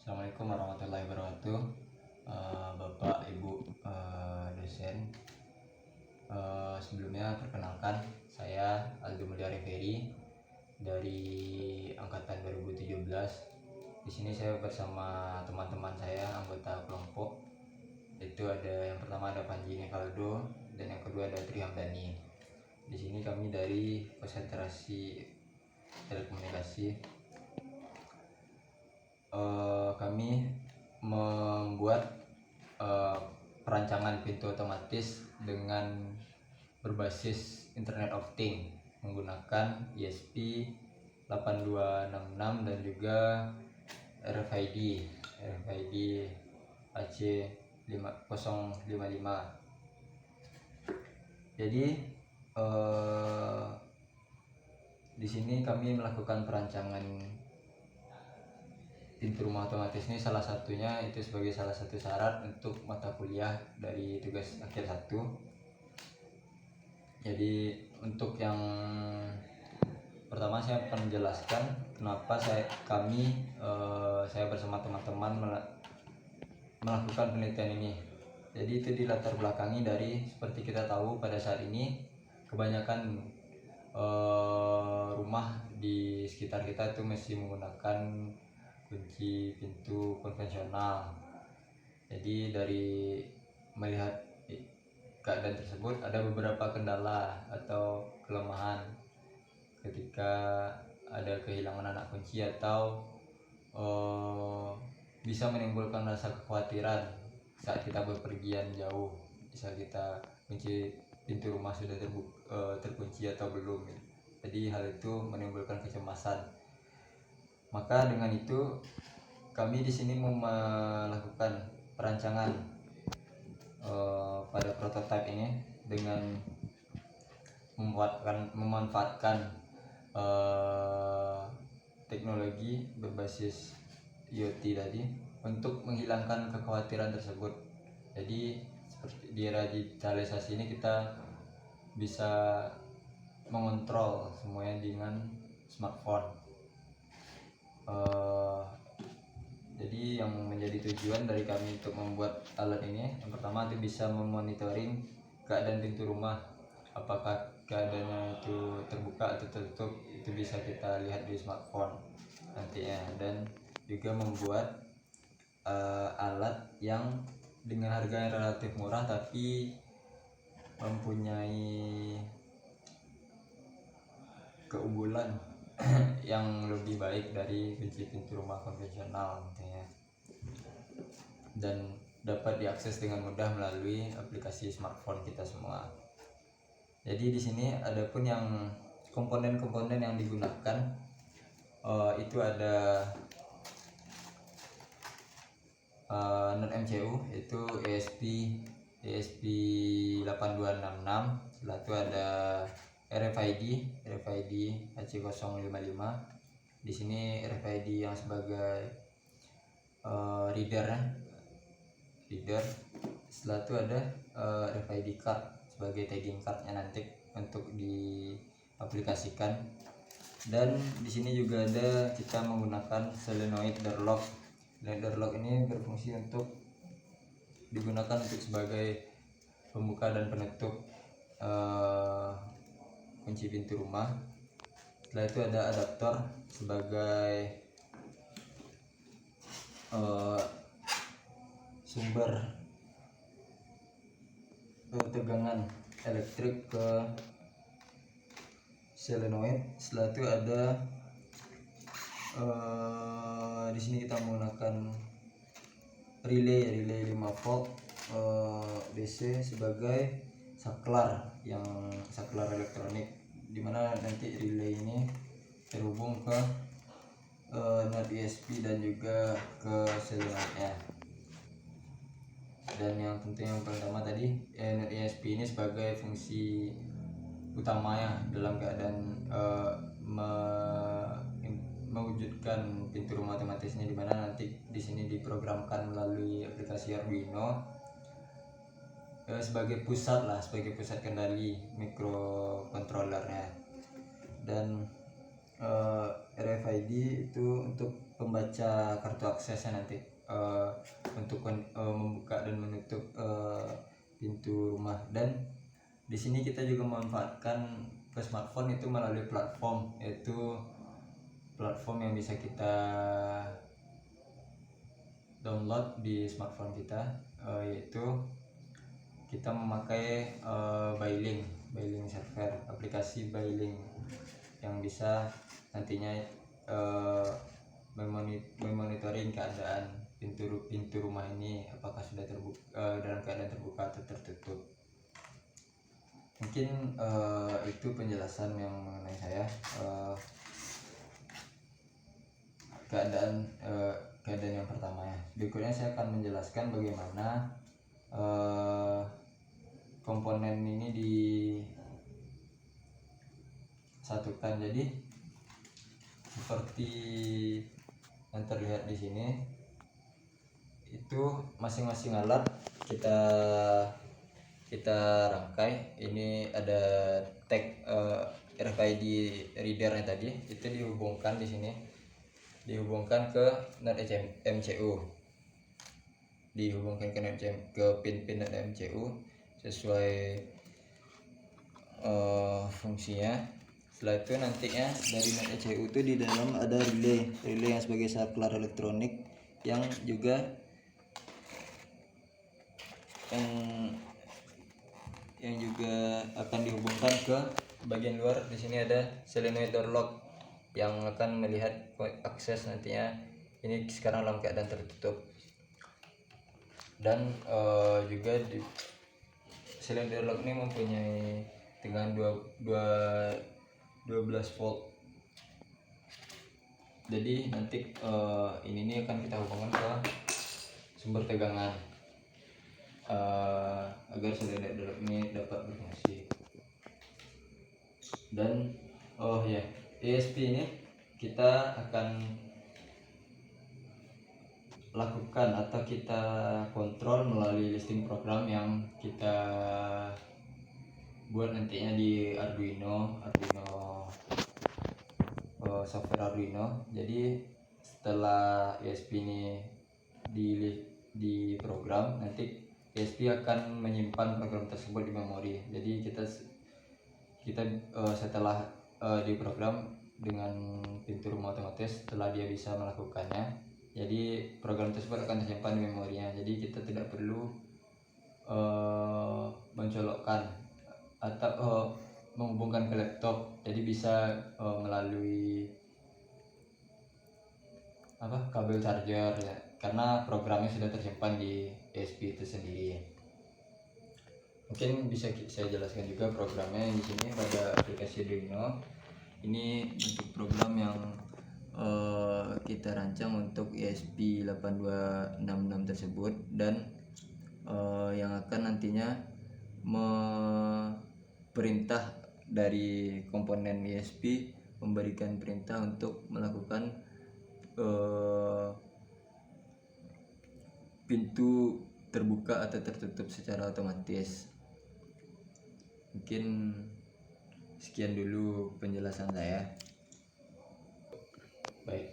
Assalamualaikum warahmatullahi wabarakatuh. Bapak Ibu dosen. Sebelumnya perkenalkan, saya Aldo Mulyari Ferry dari angkatan 2017. Di sini saya bersama teman-teman saya anggota kelompok. Itu ada yang pertama ada Panji Nevaldo dan yang kedua ada Tri Hamdani. Di sini kami dari konsentrasi telekomunikasi. Kami membuat perancangan pintu otomatis dengan berbasis Internet of Things menggunakan ESP8266 dan juga RFID AC055. Jadi di sini kami melakukan perancangan pintu rumah otomatis ini, salah satunya itu sebagai salah satu syarat untuk mata kuliah dari tugas akhir 1. Jadi untuk yang pertama saya akan menjelaskan kenapa saya bersama teman-teman melakukan penelitian ini. Jadi itu dilatar belakangi dari seperti kita tahu pada saat ini kebanyakan rumah di sekitar kita itu masih menggunakan kunci pintu konvensional. Jadi dari melihat keadaan tersebut ada beberapa kendala atau kelemahan ketika ada kehilangan anak kunci atau bisa menimbulkan rasa kekhawatiran saat kita bepergian jauh. Bisa kita kunci pintu rumah sudah terkunci atau belum. Jadi hal itu menimbulkan kecemasan. Maka dengan itu kami di sini melakukan perancangan pada prototipe ini dengan memanfaatkan teknologi berbasis IoT tadi untuk menghilangkan kekhawatiran tersebut. Jadi seperti di era digitalisasi ini kita bisa mengontrol semuanya dengan smartphone. Jadi yang menjadi tujuan dari kami untuk membuat alat ini, yang pertama itu bisa memonitoring keadaan pintu rumah, apakah keadaannya itu terbuka atau tertutup, itu bisa kita lihat di smartphone nantinya. Dan juga membuat alat yang dengan harga yang relatif murah tapi mempunyai keunggulan yang lebih baik dari kunci pintu rumah konvensional nantinya, dan dapat diakses dengan mudah melalui aplikasi smartphone kita semua. Jadi di sini adapun yang komponen-komponen yang digunakan itu ada non MCU itu ESP8266. Setelah itu ada RFID AC055. Di sini RFID yang sebagai reader. Setelah itu ada RFID card sebagai tagging cardnya nanti untuk diaplikasikan. Dan di sini juga ada kita menggunakan solenoid door lock. Door lock ini berfungsi untuk digunakan untuk sebagai pembuka dan penutup kunci pintu rumah. Setelah itu ada adaptor sebagai sumber tegangan elektrik ke solenoid. Setelah itu ada di sini kita menggunakan relay 5 volt DC sebagai saklar elektronik, dimana nanti relay ini terhubung ke node ESP dan juga ke solenoidnya. Dan yang tentunya yang pertama tadi node ESP ini sebagai fungsi utamanya dalam keadaan mewujudkan pintu rumah otomatisnya, dimana nanti di sini diprogramkan melalui aplikasi Arduino sebagai pusat kendali mikrokontrolernya. Dan RFID jadi itu untuk pembaca kartu aksesnya nanti, untuk membuka dan menutup pintu rumah. Dan di sini kita juga memanfaatkan ke smartphone itu melalui platform, yaitu platform yang bisa kita download di smartphone kita, yaitu kita memakai Bailing server, aplikasi Bailing yang bisa nantinya memonitoring keadaan pintu rumah ini apakah sudah terbuka, dalam keadaan terbuka atau tertutup. Mungkin itu penjelasan yang mengenai saya, keadaan yang pertama ya. Berikutnya saya akan menjelaskan bagaimana komponen ini disatukan. Jadi seperti yang terlihat di sini, itu masing-masing alat kita rangkai. Ini ada tag RFID readernya tadi, itu dihubungkan di sini, dihubungkan ke NAT MCU, ke pin-pin NAT MCU sesuai fungsinya. Setelah itu nantinya dari NAT MCU itu di dalam ada relay yang sebagai saklar elektronik yang juga akan dihubungkan ke bagian luar. Di sini ada solenoid door lock yang akan melihat akses nantinya. Ini sekarang dalam keadaan tertutup. Dan juga di solenoid door lock ini mempunyai tegangan 12 volt. Jadi nanti ini akan kita hubungkan ke sumber tegangan agar solenoid door lock ini dapat berfungsi. Dan ESP ini kita akan lakukan atau kita kontrol melalui listing program yang kita buat nantinya di Arduino software Arduino. Jadi setelah ESP ini di program, nanti ESP akan menyimpan program tersebut di memori. Jadi kita setelah di program dengan pintu rumah otomatis, setelah dia bisa melakukannya, jadi program tersebut akan tersimpan di memorinya. Jadi kita tidak perlu mencolokkan atau menghubungkan ke laptop. Jadi bisa melalui kabel charger ya, karena programnya sudah tersimpan di ESP itu sendiri. Mungkin bisa saya jelaskan juga programnya. Di sini pada aplikasi Arduino ini untuk program yang kita rancang untuk ESP8266 tersebut, dan yang akan nantinya perintah dari komponen ESP memberikan perintah untuk melakukan pintu terbuka atau tertutup secara otomatis. Mungkin sekian dulu penjelasan saya. Baik,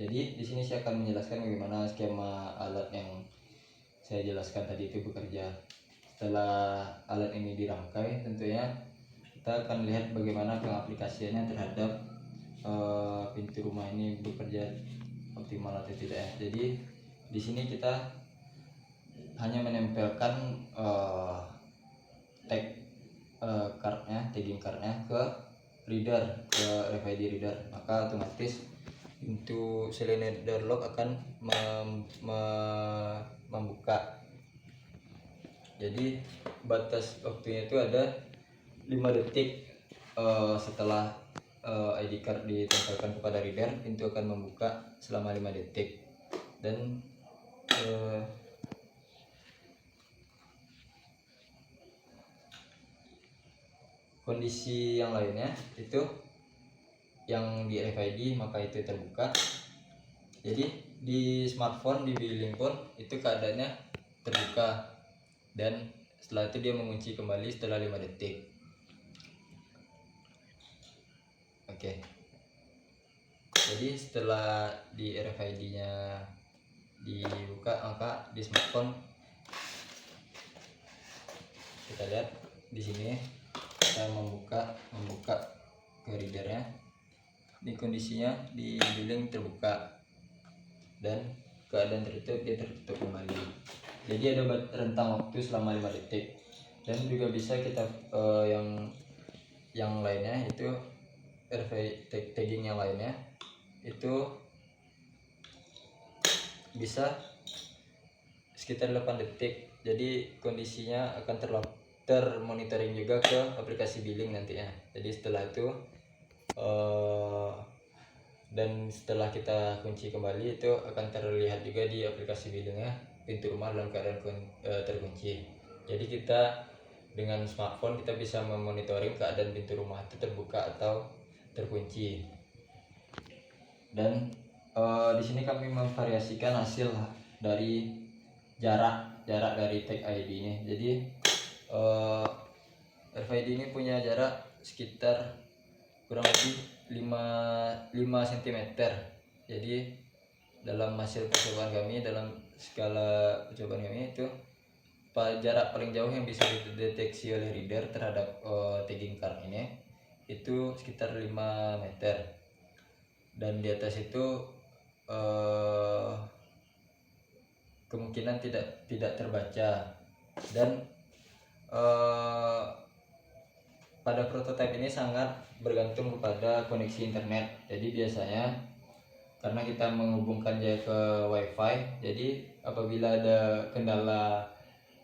jadi di sini saya akan menjelaskan bagaimana skema alat yang saya jelaskan tadi itu bekerja. Setelah alat ini dirangkai, tentunya kita akan lihat bagaimana pengaplikasiannya terhadap pintu rumah ini bekerja optimal atau tidak ya. Jadi di sini kita hanya menempelkan tagging cardnya ke reader, ke RFID reader, maka otomatis pintu solenoid door lock akan membuka. Jadi batas waktunya itu ada 5 detik setelah ID card ditempelkan kepada reader, pintu akan membuka selama 5 detik. Dan kondisi yang lainnya itu yang di RFID maka itu terbuka. Jadi di smartphone, di Bailing pun itu keadaannya terbuka, dan setelah itu dia mengunci kembali setelah 5 detik. Oke. aplikasi setelah di RFID-nya dibuka, maka di smartphone kita lihat di sini saya membuka ke readernya. Ini kondisinya di billing terbuka dan keadaan tertutup, dia tertutup kembali. Jadi ada rentang waktu selama 5 detik. Dan juga bisa kita yang lainnya itu RFID tagging yang lainnya itu bisa sekitar 8 detik. Jadi kondisinya akan termonitoring juga ke aplikasi billing nantinya. Jadi setelah itu dan setelah kita kunci kembali, itu akan terlihat juga di aplikasi billingnya pintu rumah dalam keadaan terkunci. Jadi kita dengan smartphone kita bisa memonitoring keadaan pintu rumah itu terbuka atau terkunci. Dan di sini kami memvariasikan hasil dari jarak dari tag ID ini. Jadi RFID ini punya jarak sekitar kurang lebih 5 cm. Jadi dalam hasil percobaan kami, dalam skala percobaan kami itu jarak paling jauh yang bisa dideteksi oleh reader terhadap tagging card ini itu sekitar 5 meter. Dan di atas itu kemungkinan tidak terbaca. Dan pada prototipe ini sangat bergantung kepada koneksi internet. Jadi biasanya karena kita menghubungkan dia ke WiFi, jadi apabila ada kendala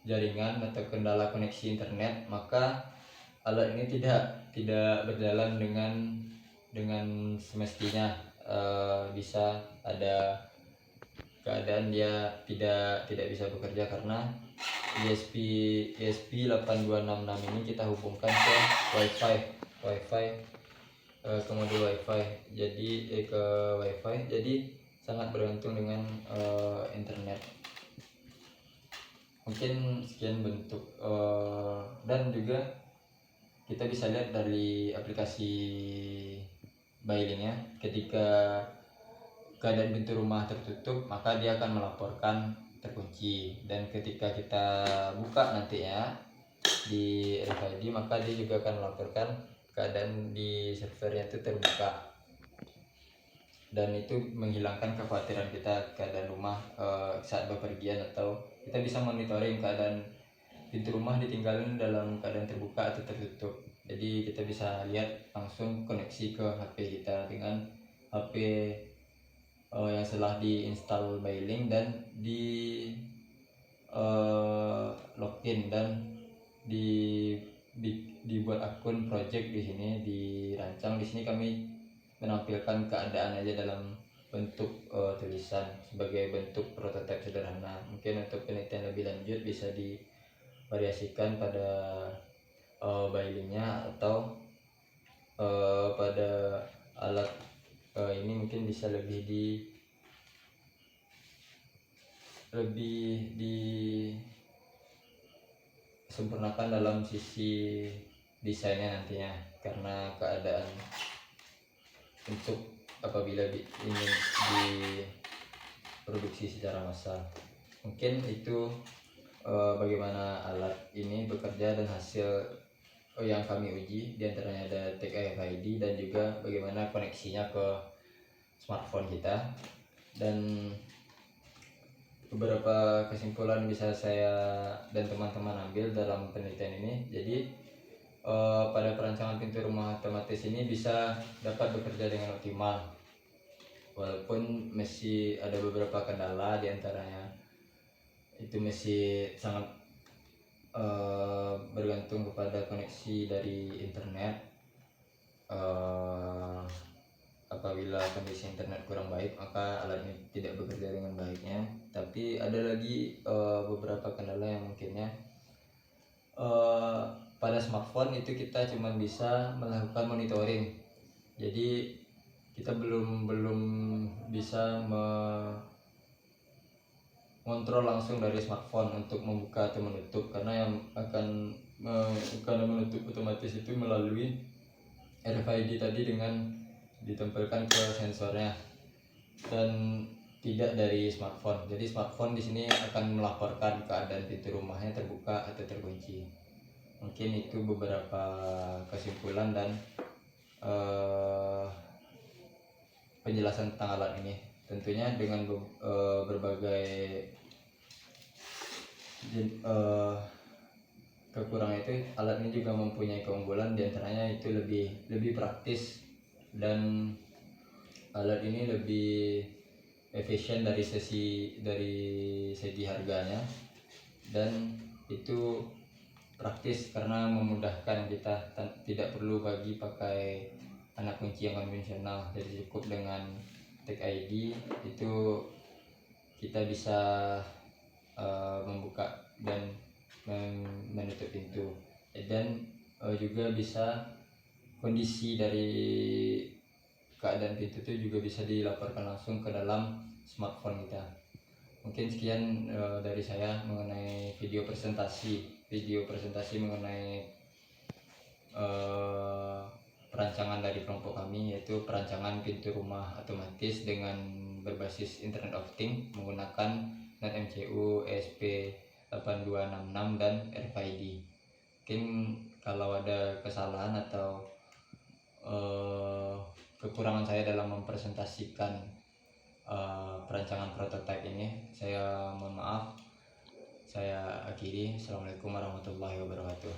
jaringan atau kendala koneksi internet, maka alat ini tidak berjalan dengan semestinya. Bisa ada keadaan dia tidak bisa bekerja karena ESP8266 ini kita hubungkan ke WiFi ke modul WiFi. Jadi ke WiFi, jadi sangat bergantung dengan internet. Mungkin sekian bentuk dan juga kita bisa lihat dari aplikasi Bailingnya, ketika keadaan pintu rumah tertutup maka dia akan melaporkan terkunci, dan ketika kita buka nanti ya di RFID maka dia juga akan melaporkan keadaan di servernya itu terbuka. Dan itu menghilangkan kekhawatiran kita keadaan rumah saat bepergian, atau kita bisa monitoring keadaan pintu rumah ditinggalin dalam keadaan terbuka atau tertutup. Jadi kita bisa lihat langsung koneksi ke HP kita dengan HP yang setelah diinstal Bailing dan di login dan dibuat akun project. Di sini dirancang, di sini kami menampilkan keadaan aja dalam bentuk tulisan sebagai bentuk prototipe sederhana. Mungkin untuk penelitian lebih lanjut bisa divariasikan pada Bailingnya atau pada alat ini mungkin bisa lebih disempurnakan dalam sisi desainnya nantinya, karena keadaan untuk apabila ingin diproduksi secara massal. Mungkin itu bagaimana alat ini bekerja dan hasil yang kami uji. Diantaranya ada tag RFID dan juga bagaimana koneksinya ke smartphone kita. Dan beberapa kesimpulan bisa saya dan teman-teman ambil dalam penelitian ini. Jadi pada perancangan pintu rumah otomatis ini bisa dapat bekerja dengan optimal, walaupun masih ada beberapa kendala. Diantaranya itu masih sangat bergantung kepada koneksi dari internet. Apabila kondisi internet kurang baik maka alat ini tidak bekerja dengan baiknya. Tapi ada lagi beberapa kendala yang mungkinnya pada smartphone itu kita cuma bisa melakukan monitoring. Jadi kita belum bisa mengontrol langsung dari smartphone untuk membuka atau menutup, karena yang akan menutup otomatis itu melalui RFID tadi dengan ditempelkan ke sensornya dan tidak dari smartphone. Jadi smartphone di sini akan melaporkan keadaan pintu rumahnya terbuka atau terkunci. Mungkin itu beberapa kesimpulan dan penjelasan tentang alat ini. Tentunya dengan berbagai kekurangan itu, alat ini juga mempunyai keunggulan, diantaranya itu lebih praktis, dan alat ini lebih efisien dari segi harganya, dan itu praktis karena memudahkan kita, tidak perlu pakai anak kunci yang konvensional. Jadi cukup dengan Tag ID itu kita bisa membuka dan menutup pintu, dan juga bisa kondisi dari keadaan pintu itu juga bisa dilaporkan langsung ke dalam smartphone kita. Mungkin sekian dari saya mengenai video presentasi mengenai perancangan dari kelompok kami, yaitu perancangan pintu rumah otomatis dengan berbasis Internet of Things menggunakan NAT MCU ESP8266 dan RFID. Mungkin kalau ada kesalahan atau kekurangan saya dalam mempresentasikan perancangan prototipe ini, saya mohon maaf. Saya akhiri. Assalamualaikum warahmatullahi wabarakatuh.